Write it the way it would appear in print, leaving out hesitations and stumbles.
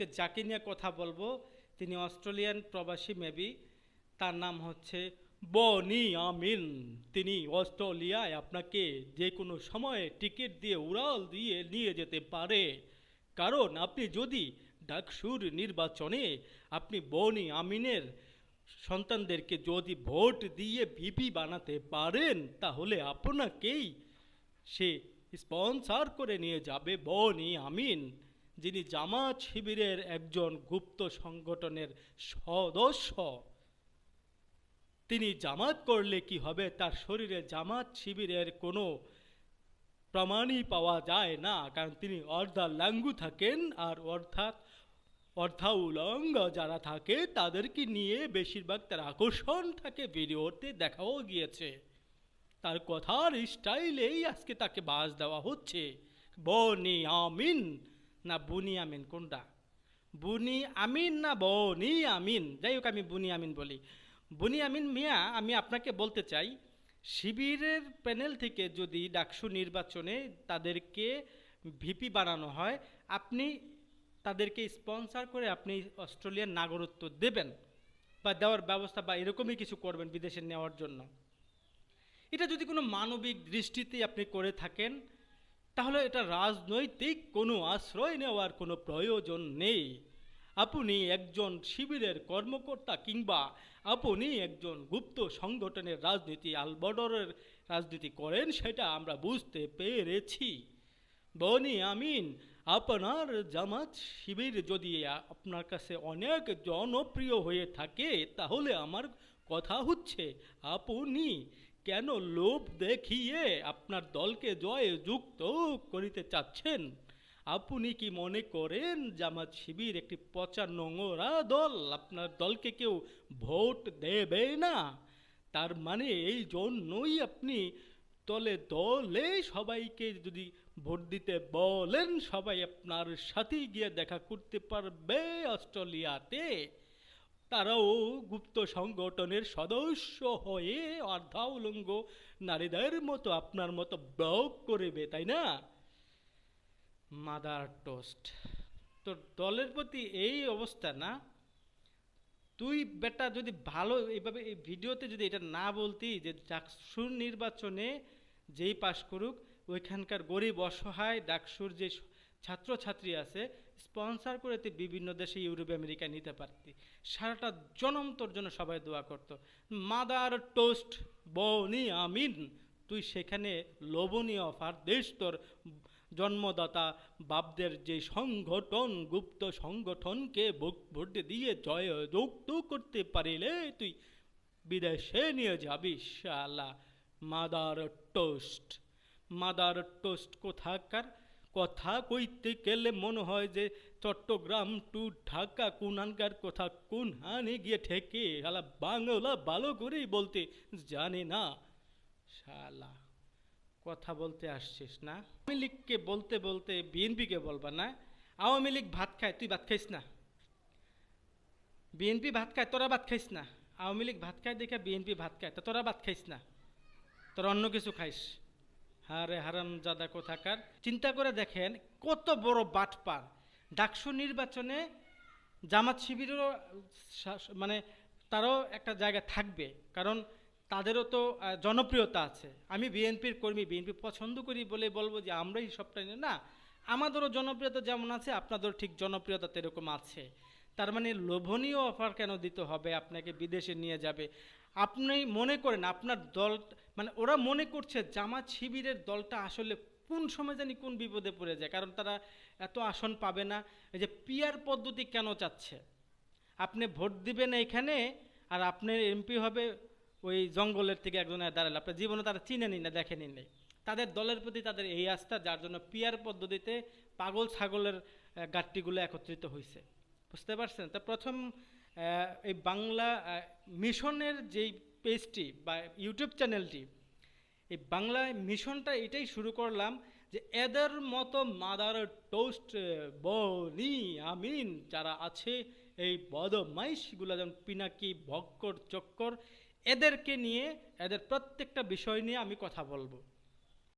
আজকে যাকে নিয়ে কথা বলবো তিনি অস্ট্রেলিয়ান প্রবাসী মেবি, তার নাম হচ্ছে বনি আমিন। তিনি অস্ট্রেলিয়ায় আপনাকে যে কোনো সময়ে টিকিট দিয়ে উড়াল দিয়ে নিয়ে যেতে পারে। কারণ আপনি যদি ডাকসুর নির্বাচনে আপনি বনি আমিনের সন্তানদেরকে যদি ভোট দিয়ে ভিপি বানাতে পারেন, তাহলে আপনাকেই সে স্পন্সর করে নিয়ে যাবে বনি আমিন, যিনি জামাত শিবিরের একজন গুপ্ত সংগঠনের সদস্য। তিনি জামাত করলে কি হবে, তার শরীরে জামাত শিবিরের কোনো প্রমাণই পাওয়া যায় না, কারণ তিনি অর্ধাঙ্গু থাকেন, আর অর্ধাউলঙ্গ যারা থাকে তাদেরকে নিয়ে বেশিরভাগ তার আকর্ষণ থাকে, ভিডিওতে দেখাও গিয়েছে। তার কথার স্টাইলেই আজকে তাকে বাস দেওয়া হচ্ছে। বনি আমিন না বুনি আমিন, কোনটা? বুনি আমিন না বনি আমিন? যাই হোক, আমি বুনি আমিন বলি। বুনি আমিন মিয়া, আমি আপনাকে বলতে চাই, শিবিরের প্যানেল থেকে যদি ডাকসু নির্বাচনে তাদেরকে ভিপি বানানো হয়, আপনি তাদেরকে স্পন্সর করে আপনি অস্ট্রেলিয়ার নাগরিকত্ব দেবেন বা দেওয়ার ব্যবস্থা বা এরকমই কিছু করবেন বিদেশে নেওয়ার জন্য। এটা যদি কোনো মানবিক দৃষ্টিতে আপনি করে থাকেন, তাহলে এটা রাজনৈতিক কোনো আশ্রয় নেওয়ার কোনো প্রয়োজন নেই। আপনি একজন শিবিরের কর্মকর্তা কিংবা আপনি একজন গুপ্ত সংগঠনের রাজনীতি, আলবদরের রাজনীতি করেন, সেটা আমরা বুঝতে পেরেছি। বনি আমিন, আপনার জামাত শিবির যদি আপনার কাছে অনেক জনপ্রিয় হয়ে থাকে, তাহলে আমার কথা হচ্ছে আপনি কেন লোভ দেখিয়ে আপনার দলকে জয়যুক্ত করিতে চাচ্ছেন? আপনি কি মনে করেন জামাত শিবির একটি পচা নোংরা দল, আপনার দলকে কেউ ভোট দেবে না? তার মানে এই জন্যই আপনি দলে দলে সবাইকে যদি ভোট দিতে বলেন, সবাই আপনার সাথে গিয়ে দেখা করতে পারবে অস্ট্রেলিয়াতে। তারাও গুপ্ত সংগঠনের সদস্য হয়ে অর্ধাউলঙ্গ নারীদের মতো আপনার মতো ব্লগ করবে, তাই না? মাদার টোস্ট, তোর দলের প্রতি এই অবস্থা না? তুই বেটা যদি ভালো এইভাবে এই ভিডিওতে যদি এটা না বলতি যে ডাকসুর নির্বাচনে যেই পাশ করুক ওইখানকার গরিব অসহায় ডাকসুর যে ছাত্রছাত্রী আছে স্পন্সর করে তুই বিভিন্ন দেশে ইউরোপ আমেরিকায় নিতে পারতি, সারাটা জনম তোর জন্য সবাই দোয়া করতো। মাদার টোস্ট বনি আমিন, তুই সেখানে লোভনীয় অফার দেশ তোর জন্মদাতা বাপদের যে সংগঠন, গুপ্ত সংগঠনকে ভোট দিয়ে জয়যুক্ত করতে পারিলে তুই বিদেশে নিয়ে যাবি শালা। মাদার টোস্ট, মাদার টোস্ট কোথাকার! কথা কইতে গেলে মনে হয় যে চট্টগ্রাম টু ঢাকা কোনানকার কথা কোন হানে গিয়ে ঠেকে, শালা বাংলা ভালো করেই বলতে জানে না শালা। কথা বলতে আসছিস না? আওয়ামী লীগকে বলতে বলতে বিএনপিকে বলবা না? আওয়ামী লীগ ভাত খায়, তুই ভাত খাইস না। বিএনপি ভাত খায়, তোরা ভাত খাইস না। আওয়ামী লীগ ভাত খায় দেখে বিএনপি ভাত খায়, তা তোরা ভাত খাইস না, তোরা অন্য কিছু খাইস। হারে হারামজাদা কোথাকার! চিন্তা করে দেখেন কত বড় বাটপার। ডাকসু নির্বাচনে জামাত শিবিরেরও মানে তারাও একটা জায়গা থাকবে, কারণ তাদেরও তো জনপ্রিয়তা আছে। আমি বিএনপির কর্মী, বিএনপি পছন্দ করি বলে বলবো যে আমরাই সবটা না, আমাদেরও জনপ্রিয়তা যেমন আছে আপনাদেরও ঠিক জনপ্রিয়তা এরকম আছে। তার মানে লোভনীয় অফার কেন দিতে হবে আপনাকে বিদেশে নিয়ে যাবে? আপনি মনে করেন আপনার দল, মানে ওরা মনে করছে জামাত শিবিরের দলটা আসলে কোন সময় জানি কোন বিপদে পড়ে যায়, কারণ তারা এত আসন পাবে না। এই যে পিআর পদ্ধতি কেন চাচ্ছে, আপনি ভোট দিবেন এখানে আর আপনার এমপি হবে ওই জঙ্গলের থেকে একজনের দাঁড়ালে, আপনার জীবনে তারা চিনেনি না, দেখেনি নেই। তাদের দলের প্রতি তাদের এই আস্থা, যার জন্য পিআর পদ্ধতিতে পাগল ছাগলের গাট্টিগুলো একত্রিত হয়েছে। বুঝতে পারছেন? তা প্রথম এই বাংলা মিশনের যেই পেজটি বা ইউটিউব চ্যানেলটি, এই বাংলা মিশনটা এটাই শুরু করলাম যে এদের মতো মাদার টোস্ট বনি আমিন যারা আছে, এই বদমাইশগুলো যেমন পিনাকি ভক্কর চক্কর, এদেরকে নিয়ে, এদের প্রত্যেকটা বিষয় নিয়ে আমি কথা বলবো।